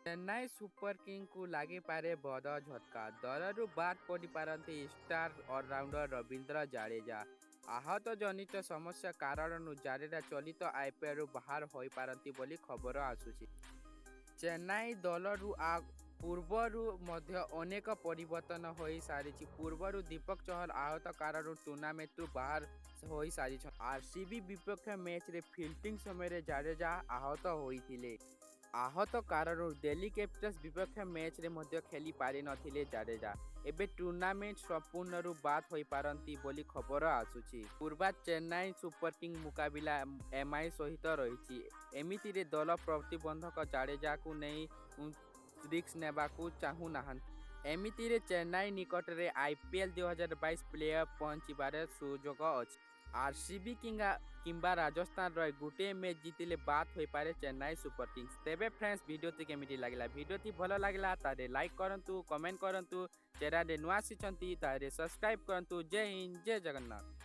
Chennai super କିଙ୍ଗକୁ ଲାଗିପାରେ ବଡ଼ ଝଟକା। ଦଳରୁ ବାଦ୍ ପଡ଼ିପାରନ୍ତି ଷ୍ଟାର ଅଲରାଉଣ୍ଡର ରବୀନ୍ଦ୍ର ଜାଡେଜା। ଆହତ ଜନିତ ସମସ୍ୟା କାରଣରୁ ଜାଡେଜା ଚଳିତ ଆଇପିଏଲ୍ରୁ ବାହାର ହୋଇପାରନ୍ତି ବୋଲି ଖବର ଆସୁଛି। ଚେନ୍ନାଇ ଦଳରୁ ପୂର୍ବରୁ ମଧ୍ୟ ଅନେକ ପରିବର୍ତ୍ତନ ହୋଇସାରିଛି। ପୂର୍ବରୁ ଦୀପକ ଚହର ଆହତ କାରଣରୁ ଟୁର୍ଣ୍ଣାମେଣ୍ଟରୁ ବାହାର ହୋଇସାରିଛନ୍ତି। ଆରସିବି ବିପକ୍ଷ ମ୍ୟାଚ୍ରେ ଫିଲ୍ଡିଂ ସମୟରେ ଜାଡେଜା ଆହତ ହୋଇଥିଲେ। ଆହତ କାରଣରୁ ଦିଲ୍ଲୀ କ୍ୟାପିଟାଲ୍ସ ବିପକ୍ଷ ମ୍ୟାଚ୍ରେ ମଧ୍ୟ ଖେଳି ପାରିନଥିଲେ ଜାଡେଜା। ଏବେ ଟୁର୍ଣ୍ଣାମେଣ୍ଟ ସମ୍ପୂର୍ଣ୍ଣରୁ ବାଦ୍ ହୋଇପାରନ୍ତି ବୋଲି ଖବର ଆସୁଛି। ପୂର୍ବା ଚେନ୍ନାଇ ସୁପର କିଙ୍ଗ ମୁକାବିଲା ଏମ୍ଆଇ ସହିତ ରହିଛି। ଏମିତିରେ ଦଳ ପ୍ରତିବନ୍ଧକ ଜାଡେଜାକୁ ନେଇ ରିସ୍କ ନେବାକୁ ଚାହୁଁନାହାନ୍ତି। ଏମିତିରେ ଚେନ୍ନାଇ ନିକଟରେ ଆଇପିଏଲ୍ 2022 ପ୍ଲେ-ଅଫ୍ ପହଞ୍ଚିବାର ସୁଯୋଗ ଅଛି। ଆରସିବି କିମ୍ବା ରାଜସ୍ଥାନ ରୟାଲ୍ସ ଗୋଟିଏ ମ୍ୟାଚ୍ ଜିତିଲେ ବାଦ୍ ହୋଇପାରେ ଚେନ୍ନାଇ ସୁପର କିଙ୍ଗସ୍। ତେବେ ଫ୍ରେଣ୍ଡସ୍, ଭିଡ଼ିଓଟି କେମିତି ଲାଗିଲା? ଭିଡ଼ିଓଟି ଭଲ ଲାଗିଲା ତାହେଲେ ଲାଇକ୍ କରନ୍ତୁ, କମେଣ୍ଟ କରନ୍ତୁ। ଚ୍ୟାନେଲରେ ନୂଆ ଆସିଛନ୍ତି ତାହେଲେ ସବସ୍କ୍ରାଇବ୍ କରନ୍ତୁ। ଜୟ ହିନ୍ଦ, ଜୟ ଜଗନ୍ନାଥ।